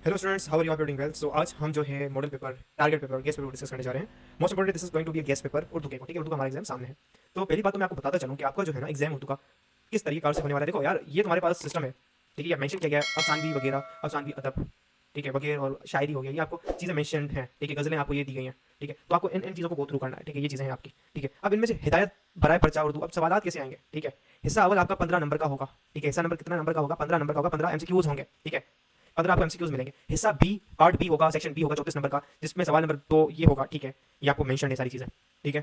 Hello students, how are you? आप doing well? So आज हम जो है model paper, target paper, guess paper discuss करने जा रहे हैं। Most important, this is going to be a guess paper Urdu के, ठीक है? उर्दू का हमारा एग्जाम सामने है। तो पहली बात तो मैं आपको बताता चलूँ कि आपका जो है ना एग्जाम उर्दू का किस तरीके से होने वाला है। देखो यार, ये तुम्हारे पास सिस्टम है, ठीक है? ये मेंशन किया गया है अफसानवी वगैरह, अफसानवी अदब, ठीक है, वगैरह और शायरी हो गया, ये आपको चीज़ें मेंशन हैं, ठीक है? गज़लें आपको ये दी गई हैं, ठीक है? तो आपको इन इन चीज़ों को गो थ्रू करना है, ठीक है? ये चीज़ें हैं आपकी, ठीक है? अब इनमें से हिदायत बराए पर्चा उर्दू, अब सवालात कैसे आएंगे, ठीक है? हिस्सा अव्वल आपका 15 नंबर का होगा, ठीक है? हिस्सा नंबर कितना नंबर का होगा? 15 नंबर का होगा। 15 एमसीक्यूज होंगे, ठीक है? 15 आपको एमसीक्यूज मिलेंगे। हिस्सा बी, पार्ट बी होगा, सेक्शन बी होगा 34 नंबर का, जिसमें सवाल नंबर 2 ये होगा, ठीक है? ये आपको मेंशन है सारी चीज़ें, ठीक है?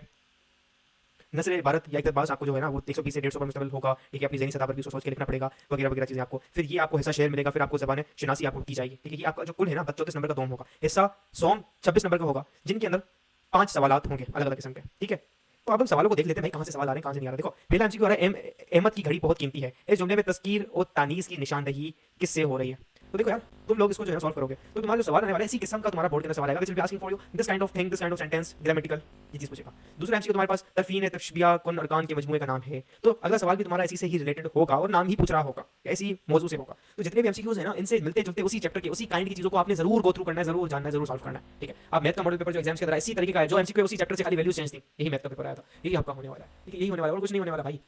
नस्ल भारत या इकतबास आपको जो है ना वो 120 से 150 पर मुश्तमिल होगा, ठीक है? अपनी ज़हनी सतह पर भी उसको सोच के लिखना पड़ेगा, वगैरह वगैरह चीज़ें आपको। फिर ये आपको हिस्सा शेर मिलेगा, फिर आपको ज़बान शनासी आपको दी जाएगी, ठीक है? ये आपका जो कुल है ना 34 नंबर का दोम होगा। हिस्सा सॉन्ग 26 नंबर का होगा, जिनके अंदर 5 सवालात होंगे अलग अलग किस्म के, ठीक है? तो अब हम सवालों को देख लेते हैं भाई, कहाँ से सवाल आ रहे हैं, कहाँ से नहीं आ रहे। देखो, पहला एमसीक्यू आ रहा है, अहमद की घड़ी बहुत कीमती है, इस जुमले में तस्कीर और तानीस की निशानदही किससे हो रही है? तो देखो यार, तुम लोग इसको जो है सॉल्व करोगे तो तुम्हारा जो सवाल आने वाला है इसी किस्म का तुम्हारा बोर्ड के अंदर सवाल आएगा, which will be asking for you this kind of thing, this kind of sentence, grammatical, ये चीज पूछेगा। दूसरा एमसीक्यू तुम्हारे पास तरफीन है, तशबिया कुन अरकान के मजमूए का नाम है, तो अगला सवाल भी तुम्हारा इसी से ही रिलेटेड होगा और नाम ही पूछ रहा होगा, ऐसी मौजू से होगा। तो जितने भी एमसीक्यूज है ना, इनसे मिलते जुलते उसी चैप्टर के उसी काइंड की चीजों को आपने जरूर गो थ्रू करना है, जरूर जानना है, जरूर सॉल्व करना है, ठीक है? आप मैथ का मॉडल पेपर जो एग्जाम्स के अंदर इसी तरीके का है, जो एमसीक्यू उसी चैप्टर से खाली वैल्यूज चेंज थी, यही मैथ का पेपर आया था, यही आपका होने वाला है, ठीक है? यही होने वाला है और कुछ नहीं होने वाला भाई,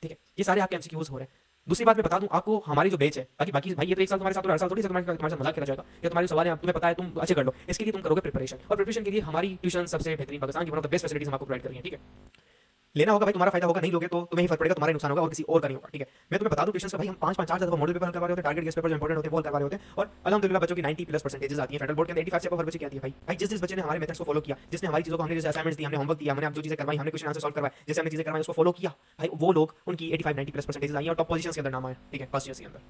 ठीक है? ये सारे आपके एमसीक्यूज हो रहे हैं। दूसरी बात मैं बता दूं आपको, हमारी जो बैच है, बाकी बाकी भाई ये तो एक साल तुम्हारे साथ और हर साल थोड़ी तुम्हारे साथ मजाक खेला जाएगा, या तुम्हारे सवाल है तुम्हें पता है तुम अच्छे कर लो, इसके लिए तुम करोगे प्रिपरेशन, और प्रिपरेशन के लिए हमारी ट्यूशन सबसे बेहतरीन, पाकिस्तान की one of the best facilities हम आपको प्रोवाइड कर रही है, ठीक है? लेना होगा भाई, तुम्हारा फायदा होगा, नहीं लोगे तो तुम्हें ही फर्क पड़ेगा, तुम्हारा नुकसान होगा और किसी और का नहीं होगा, ठीक है? मैं तुम्हें बता दूं ट्यूशन का भाई, हम 5-5 4 दफा मॉडल पेपर हल करवा रहे होते हैं, टारगेट गेस्ट पेपर जो इंपॉर्टेंट होते हैं वो हल करवा रहे होते हैं, और अल्हम्दुलिल्लाह बच्चों की 90+ परसेंटेजेस आती है। फेडरल बोर्ड के अंदर 85 से ऊपर बच्चे की आती है भाई। भाई जिस बच्चे ने हमारे मेथड्स को फॉलो किया, जिसने हमारी चीजों को, हमने जैसे असाइनमेंट्स दी, हमने होमवर्क दिया, हमने जो चीजें करवाई, हमने क्वेश्चन आंसर सॉल्व करवाए, जैसे हमने चीजें करवाई उसको फॉलो किया भाई, वो लोग उनकी 85-90+ परसेंटेजेस आई और टॉप पोजीशंस के अंदर नाम आए, ठीक है? फर्स्ट ईयर के अंदर।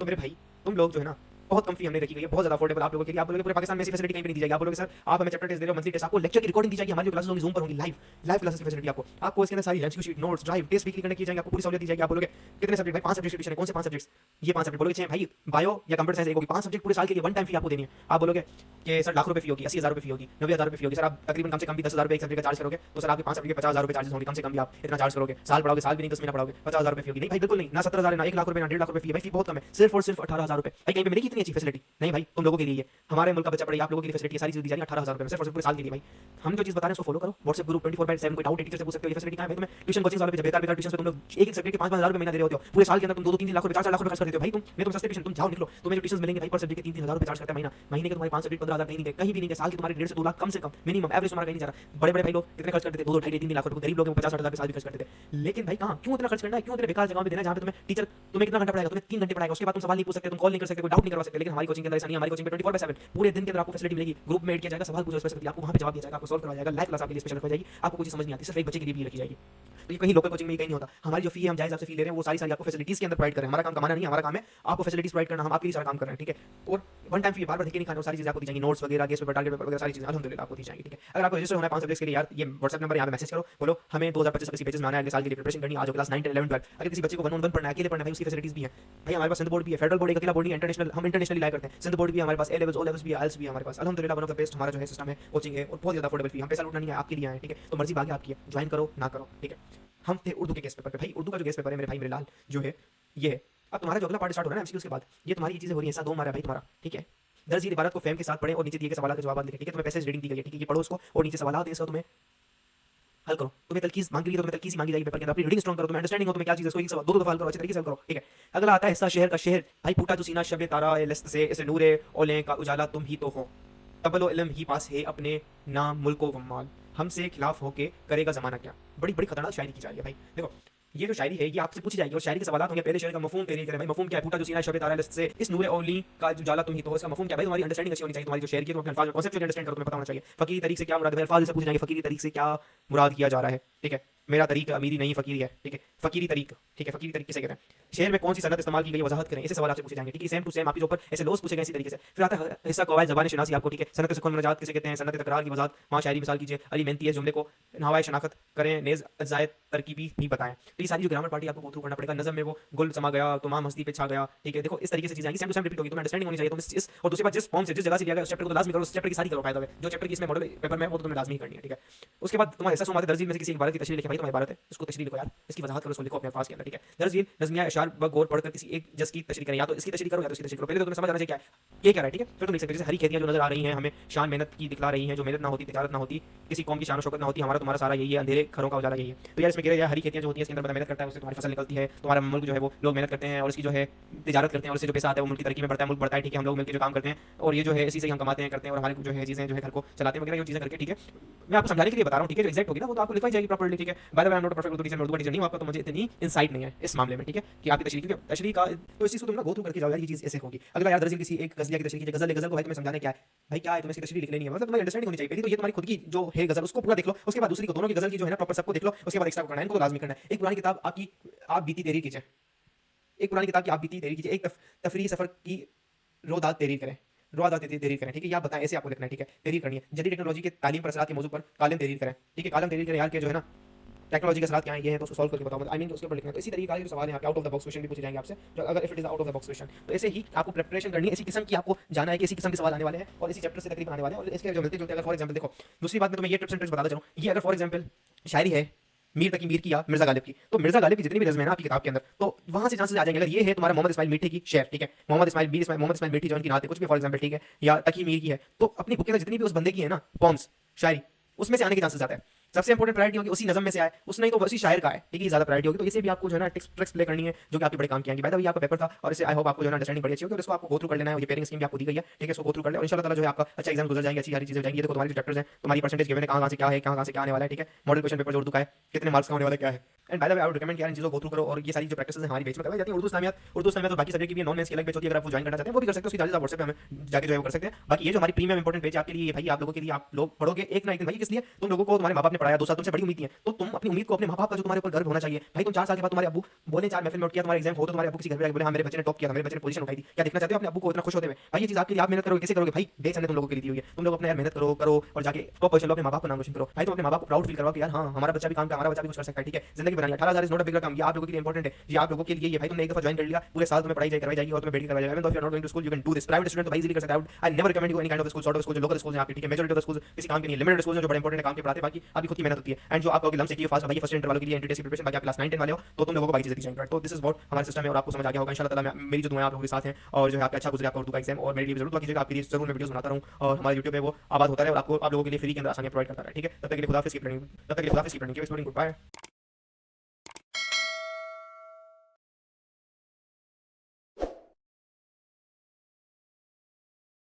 तो मेरे भाई, तुम लोग जो है ना बहुत कम फी हमने रखी गई है, बहुत ज्यादा अफोर्डेबल आप लोगों के लिए। आप लोगों के पूरे पाकिस्तान में ऐसी फैसिलिटी कहीं भी नहीं दी जाएगी। आप बोलोगे सर आप हमें चैप्टर टेस्ट दे रहे हो, मंथली टेस्ट, आपको लेक्चर की रिकॉर्डिंग दी जाएगी, हमारी जो क्लासेस होंगी जूम पर होंगी, लाइव लाइव क्लासेस की फैसिलिटी आपको इसके अंदर सारी MCQ sheet, notes, drive, test weekly conduct की जाएंगे, आपको पूरी सहूलियत दी जाएगी। आप बोलोगे कितने सब्जेक्ट? भाई 5 सब्जेक्ट एडिशन है, कौन से 5 सब्जेक्ट्स? ये 5 सब्जेक्ट बोलोगे 6 भाई, बायो या कंप्यूटर साइंस एक होगी, 5 सब्जेक्ट पूरे साल के लिए वन टाइम फी आपको देनी है। आप बोलोगे कि सर लाख रुपए फी होगी, 80,000 रुपए फी होगी, 90,000 रुपए फी होगी, सर आप तकरीबन कम से कम भी 10,000 रुपए एक सब्जेक्ट का चार्ज करोगे, तो सर आपके 5 सब्जेक्ट के 50,000 रुपए चार्जेस होंगे, कम से कम भी आप इतना चार्ज करोगे। साल पढ़ाओगे, साल भी नहीं 10 महीना पढ़ाओगे, 50,000 रुपए फी होगी। नहीं भाई बिल्कुल नहीं, ना 17,000 है, ना 1 लाख रुपए, ना 1.5 लाख रुपए फी है भाई, फी बहुत कम है, सिर्फ और सिर्फ 18,000 रुपए। भाई कहीं पे मिलेगी इतनी अच्छी फैसिलिटी? नहीं भाई, तुम लोगों के लिए हमारे मुल्क का बच्चा पढ़े, आप लोगों के लिए फैसिलिटी सारी चीज दी जा रही है 18,000 रुपए में, सिर्फ और सिर्फ पूरे साल के लिए भाई। हम जो चीज बता रहे हैं उसको फॉलो करो। व्हाट्सएप ग्रुप 24/7 कोई डाउट है टीचर से पूछ सकते हो, ये फैसिलिटी कहां है भाई? तुम्हें ट्यूशन कोचिंग वाले पे बेकार बेकार ट्यूशन पे तुम लोग एक एक सब्जेक्ट के 5-5 हजार रुपए महीना दे रहे होते हो, पूरे साल के अंदर तुम 2-2 3 लाख रुपए 4-4 लाख रुपए खर्च कर देते हो भाई। मैं तुम सस्ते ट्यूशन, तुम जाओ निकलो, तुम्हें जो ट्यूशन मिलेंगे भाई पर सब्जेक्ट के 3-3 हजार रुपए चार्ज करता है महीना, महीने के तुम्हारे 5 सब्जेक्ट 15,000 कहीं नहीं गए, कहीं भी नहीं गए। साल के तुम्हारे 1.5 से 2 लाख कम से कम मिनिमम एवरेज तुम्हारा कहीं नहीं जा रहा। बड़े बड़े भाई लोग कितने खर्च करते थे? 2-2 2.5-3 लाख रुपए, गरीब लोग 50-60 हजार साल भी खर्च करते थे। लेकिन भाई कहां, क्यों इतना खर्च करना है? क्यों इतने बेकार जगह पे देना है जहां पे तुम्हें टीचर तुम्हें कितना घंटा पढ़ाएगा? तुम्हें 3 घंटे पढ़ाएगा, उसके बाद तुम सवाल नहीं पूछ सकते, तुम कॉल नहीं कर सकते, कोई डाउट नहीं करवा सकते। लेकिन हमारी कोचिंग के अंदर ऐसा नहीं है, हमारी कोचिंग में 24/7 पूरे दिन के अंदर आपको फैसिलिटी मिलेगी, ग्रुप में ऐड किया जाएगा, सवाल पूछो स्पेसिफिकली आपको वहां पे जवाब दिया जाएगा, आपको सॉल्व करवाया जाएगा, लाइव क्लास आपके लिए स्पेशल रखी जाएगी। आपको कुछ समझ नहीं आती, सिर्फ एक बच्चे के लिए भी रखी जाएगी। तो ये कहीं लोकल कोचिंग में कहीं नहीं होता। हमारी जो फी है हम जायज आपसे फी ले रहे हैं, वो सारी सारी आपको फैसिलिटीज के अंदर प्रोवाइड कर रहे हैं। हमारा काम कमाना नहीं है, हमारा काम है आपको फैसिलिटीज प्रोवाइड करना, हम आपके लिए सारा काम कर रहे हैं, ठीक है? और वन टाइम फी बार बार धक्के नहीं खाने, सारी चीजें आपको दी जाएंगी, नोट्स वगैरह, गेस्ट पेपर, टारगेट पेपर वगैरह सारी चीजें अल्हम्दुलिल्लाह आपको दी जाएंगी, ठीक है? अगर आपको रजिस्टर होना है 5 सब्जेक्ट्स के लिए यार, ये व्हाट्सएप नंबर यहाँ पे मैसेज करो, बोलो हमें 2025 किसी पेजेस में आना है, अगले साल के लिए प्रिपरेशन करनी है, आज क्लास 9 10 11 12। अगर किसी बच्चे को 1-on-1 पढ़ना है, अकेले पढ़ना है भाई, उसकी फैसिलिटीज भी है भाई। हमारे पास सिंध बोर्ड भी है, फेडरल बोर्ड एक अकेला बोर्ड नहीं, इंटरनेशनल, हम इंटरनेशनली लाया करते हैं। सिंध बोर्ड भी हमारे पास, ए लेवल्स, ओ लेवल्स भी है, आइल्स भी है हमारे पास, अल्हम्दुलिल्लाह वन ऑफ द बेस्ट हमारा जो है सिस्टम है, कोचिंग है और बहुत ज्यादा अफोर्डेबल फी। हम पैसा लूटना नहीं है, आपके लिए आए, ठीक है? तो मर्जी बाकी आपकी है, ज्वाइन करो ना करो, ठीक है? हम थे उर्दू के गेस्ट पेपर पे भाई। उर्दू का जो गेस्ट पेपर है मेरे भाई मेरे लाल जो है ये है। अब तुम्हारा जो अगला पार्ट स्टार्ट हो रहा है एमसीक्यूज के बाद, ये तुम्हारी ये चीजें हो रही हैं, ऐसा दो मारा है भाई तुम्हारा, ठीक है? दर्ज इबारत को फैम के साथ पढ़ें और नीचे दिए गए सवाल के जवाब लिखें, ठीक है? तुम्हें पैसेज रीडिंग दी गई है, ठीक है? ये पढ़ो उसको और नीचे सवाल है इसका तुम्हें हल करो। तुम्हें तलकीस मांगी गई तो तुम्हें तलकीस मांगी जाएगी पेपर के अंदर, अपनी रीडिंग स्ट्रांग करो, तुम्हें अंडरस्टैंडिंग हो, तुम्हें क्या चीज है, इसको एक सवाल दो दफा हल करो, अच्छे तरीके से हल करो, ठीक है? अगला आता है हिस्सा शहर का शहर भाई। फूटा जो सीना शब तारा ए लस्त से, इसे नूरे ओले का उजाला तुम ही तो हो, तबलो इल्म ही पास है अपने नाम मुल्को वम्माल, हमसे खिलाफ होके करेगा जमाना क्या। बड़ी बड़ी खतरनाक शायरी की जा रही है भाई। देखो ये जो शायरी है ये आपसे पूछी जाएगी और शायरी के सवाल होंगे। पहले शेर का मफहूम तेरे करें भाई, मफहूम क्या है? फूटा जो सीना शब तारा से, इस नूरे ओली का जो जाला तुम ही तो हो, इसका मफहूम क्या है भाई? तुम्हारी अंडरस्टैंडिंग अच्छी होनी चाहिए, तुम्हारी जो शेर की तुम अपने अल्फाज में कॉन्सेप्चुअली अंडरस्टैंड करो, तुम्हें पता होना चाहिए फकीरी तरीक से क्या मुराद है। अल्फाज से पूछ जाएंगे फकीरी तरीक से क्या मुराद किया जा रहा है, ठीक है? मेरा तरीक अमीरी नहीं फकीरी है, ठीक है? फकीरी तरीक, ठीक है? फकीरी तरीके से कहते हैं। शेर में कौन सी सनत इस्तेमाल की गई वजाहत करें, ऐसे सवाल आपसे पूछे जाएंगे, ठीक है? सेम टू सेम आपके ऊपर ऐसे लोस पूछे गए इसी तरीके से। फिर आता है हिस्सा कवायद ज़बान शनासी आपको, ठीक है? सनत सुकून मुनाजात किसे कहते हैं, सनत तकरार की वजाहत मां शायरी मिसाल कीजिए, अली मेहनती है जुमले को नहवाए शनाख्त करें, नेज़ अज़ायद तरकीबी भी बताएं। तो ये सारी जो ग्रामर पार्टी आपको गो थ्रू करना पड़ेगा। नज़म में वो गुल समा गया, तमाम हस्ती पे छा गया, ठीक है? देखो इस तरीके से चीजें आएंगी, सेम टू सेम रिपीट होगी, तुम्हें अंडरस्टैंडिंग होनी चाहिए। तुम इस और दूसरी बात जिस फॉर्म से जिस जगह से लिया गया उस चैप्टर को तो लाजमी करो, उस चैप्टर की सारी करो फायदा है जो चैप्टर की इसमें मॉडल पेपर में वो तो तुम्हें लाजमी करनी है, ठीक है? उसके बाद तुम्हारे हिस्सा सुमाते दर्जी में से किसी एक इबारत की तशरीह लिखे भाई तुम्हारी इबारत है, इसको तशरीह लिखो यार, इसकी वजाहत करो, इसको लिखो अपने अल्फाज के अंदर, ठीक है। दरअसल ये नज़मिया अशआर ब गौर पढ़कर किसी एक जज की तशरीह करें, या तो इसकी तशरीह करो या तो इसकी तशरीह करो। पहले तो तुम्हें समझ आना चाहिए क्या है ये क्या है, ठीक है। फिर तुम लिख सकते हो जैसे हरी खेतियां जो नजर आ रही हैं हमें शान मेहनत की दिखला रही हैं, जो मेहनत ना होती तिजारत ना होती, किसी कौम की शान शौकत ना होती, हमारा तुम्हारा सारा यही है, अंधेरे घरों का उजाला यही है। तो यार इसमें कह रहे हैं हरी खेतियां जो होती है इसके अंदर बंदा मेहनत करता है, उससे तुम्हारी फसल निकलती है, तुम्हारा मुल्क जो है वो लोग मेहनत करते हैं और इसकी जो है तिजारत करते हैं और उससे जो पैसा आता है वो मुल्क की तरक्की में बढ़ता है, मुल्क बढ़ता है, ठीक है। हम लोग मिलकर जो काम करते हैं और ये जो है इसी से हम कमाते हैं करते हैं और हमारे जो है चीज़ें जो है घर को चलाते हैं वगैरह जो चीज़ें करके, ठीक है। मैं आपको समझाने के लिए बता रहा हूँ, ठीक है। जो एग्जैक्ट होगी ना वो तो आपको लिखवाई जाएगी प्रॉपर्ली, ठीक है। By the way I am not a perfect Urdu teacher, मैं उर्दू टीचर नहीं हूं आपका, तो मुझे इतनी इंसाइट नहीं है इस मामले में, ठीक है, कि आपकी तशरीह, क्योंकि तशरीह का तो इस चीज़ को तुम ना गो थ्रू करके जाओ यार, ये चीज़ ऐसे होगी। अगला यार दरअसल किसी एक गज़लिया की तशरीह कीजिए, गज़ल को भाई तुम्हें समझाने क्या है, भाई क्या है तुम्हें इसकी तशरीह लिखनी नहीं है, मतलब तुम्हारी अंडरस्टैंडिंग होनी चाहिए। पहले तो ये तुम्हारी खुद की जो है गज़ल उसको पूरा देख लो, उसके बाद दूसरी को, दोनों की गज़ल की जो है ना प्रॉपर सबको देख लो, उसके बाद एक्स्ट्रा करना है, इनको तो लाज़मी करना है। एक पुरानी किताब आपकी आप बीती तहरीर कीजिए, एक पुरानी किताब की आप बीती तहरीर कीजिए, एक तफरीही सफ़र की रोदात तहरीर करें, तहरीर करें, ठीक है। या बताएं ऐसे आपको लिखना है, ठीक है, तहरीर करनी है। जदीद टेक्नोलॉजी के तालीम पर असरात के मौजू पर कालम तहरीर करें, ठीक है, कालम तहरीर करें यार, के जो है ना टेक्नोलॉजी के असरात क्या है ये है तो उसको सॉल्व करके बताओ, आई मीन उसके ऊपर लिखना है। तो इसी तरीके का जो सवाल है आपके out of the box question भी पूछे जाएंगे आपसे, जो अगर if it is out of the box question, तो ऐसे ही आपको प्रिपरेशन करनी है, इसी किस्म की आपको जाना है कि इसी किस्म के सवाल आने वाले हैं और इसी चैप्टर से तकरीबन आने वाले हैं और इसके जो मिलते जुलते, अगर फॉर एग्जांपल देखो दूसरी बात में तुम्हें ये टिप्स एंड ट्रिक्स बताता चलूं, ये अगर फॉर एग्जांपल शायरी है मीर तकी मीर की या मिर्जा गालिब की, तो मिर्जा गालिब की जितनी भी नज़्में हैं ना आपकी किताब के अंदर, तो वहां से चांसेस आ जाएंगे। अगर ये है तुम्हारा मोहम्मद इस्माइल मीठी की शेर, ठीक है, मोहम्मद इस्माइल मीठी जो उनकी नात है कुछ भी फॉर एग्जांपल, ठीक है, या तकी मीर की है, तो अपनी बुक के अंदर जितनी भी उस बंदे की है ना पॉम्स शायरी, उसमें से आने के चांसेस आते हैं। सबसे इंपॉर्टेंट प्रायोरिटी होगी उसी नज़म में से आए, उस नहीं तो उसी शायर का है, ठीक है, ज़्यादा प्रायोरिटी होगी। तो इसे भी आपको जो है ना ट्रिक्स प्ले करनी है जो कि आपके बड़े काम की आएंगी। बाय द वे ये आपका पेपर था और इसे आई होप आपको जो है ना अंडरस्टैंडिंग बड़ी अच्छी होगी और इसको आपको गो थ्रू कर लेना है। ये पेयरिंग स्कीम भी आपको दी गई है, ठीक है, इसको गो थ्रू कर ले और इंशाल्लाह ताला जो है आपका अच्छा एग्जाम गुजर जाएंगे, अच्छी सारी चीजें हो जाएंगी। ये देखो तुम्हारी जो चैप्टर्स हैं, तुम्हारी परसेंटेज गिवन है, कहां से क्या है, कहां से क्या आने वाला है, ठीक है, मॉडल क्वेश्चन पेपर जो उर्दू का है कितने मार्क्स का होने वाला है, क्या है। And by the way I would recommend यार इन चीजों को गो थ्रू करो और ये सारी जो प्रैक्टिस है हमारी बेच में करवाई जाती है। उर्दू इस्लामियात और बाकी सब्जेक्ट की भी नॉन मेंस की अलग बेच होती है, अगर आप वो ज्वाइन करना चाहते हैं वो भी कर सकते हो, उसकी चार्जेस आप व्हाट्सएप पे हमें जाके जो है वो कर सकते हैं। बाकी ये जो हमारी प्रीमियम इंपॉर्टेंट पेज आपके लिए भाई, आप लोगों के लिए, आप लोग पढ़ोगे एक ना एक दिन भाई, किस लिए तुम लोगों को तुम्हारे मां बाप ने पढ़ाया, 2 साल तुमसे बड़ी उम्मीद है, तो तुम अपनी उम्मीद को अपने मां बाप का जो तुम्हारे ऊपर गर्व होना चाहिए भाई। तुम 4 साल के बाद तुम्हारे अब्बू बोले 4 महफिल में उठ किया, तुम्हारा एग्जाम हो तो तुम्हारे अब्बू किसी घर पे बोले हाँ मेरे बच्चे ने टॉप किया था, मेरे बच्चे ने पोजीशन उठाई थी, क्या देखना चाहते हो अपने अब्बू को इतना खुश होते हुए भाई। ये चीज आपके लिए आप मेहनत करोगे, कैसे करोगे भाई, बेच हमने तुम लोगों के लिए दी हुई है, तुम लोग अपने यार मेहनत करो और जाके टॉप पोजीशन लो, अपने मां बाप को नाम रोशन करो भाई। तुम अपने मां बाप को प्राउड फील करवाओ कि यार हाँ हमारा बच्चा भी काम का, हमारा बच्चा भी कुछ कर सकता है, ठीक है, जिंदगी बनानी है। 18,000 इज नॉट अ बिग रकम, ये आप लोगों के लिए इंपॉर्टेंट है, ये आप लोगों के लिए ये भाई तुमने एक दफा ज्वाइन कर लिया, पूरे साल तुम्हें पढ़ाई करवाई जाएगी और तुम्हें बेटी करवाई जाएगी। Even though if you are not going to school you can do this. Private student तो भाई इजीली कर सकता है। I never recommend you any kind of school, sort of school, जो लोकल स्कूल हैं आपके, ठीक है, मेजॉरिटी ऑफ द स्कूल किसी काम के नहीं, लिमिटेड स्कूल जो बड़े इंपॉर्टेंट काम के पढ़ाते हैं, बाकी आपकी खुद की मेहनत होती है। एंड जो आप कहोगे लम से की फास्ट भाई फर्स्ट इंटर वालों के लिए एंट्री टेस्ट की प्रिपरेशन, बाकी आप क्लास 9 10 वाले हो तो तुम लोगों को बाकी चीजें दी जाएंगी। तो दिस इज व्हाट हमारा सिस्टम है और आपको समझ आ गया होगा इंशाल्लाह ताला। मेरी जो दुआएं आप लोगों के साथ हैं और जो है आपका अच्छा गुजरे आपका उर्दू का एग्जाम, और मेरे लिए जरूर दुआ कीजिएगा, आपके लिए जरूर मैं वीडियोस बनाता रहूं और हमारा YouTube है वो आबाद होता रहे और आपको आप लोगों के लिए फ्री के अंदर आसानियां प्रोवाइड करता रहे, ठीक है। तब तक के लिए खुदाफिज़, keep learning, keep exploring, good bye.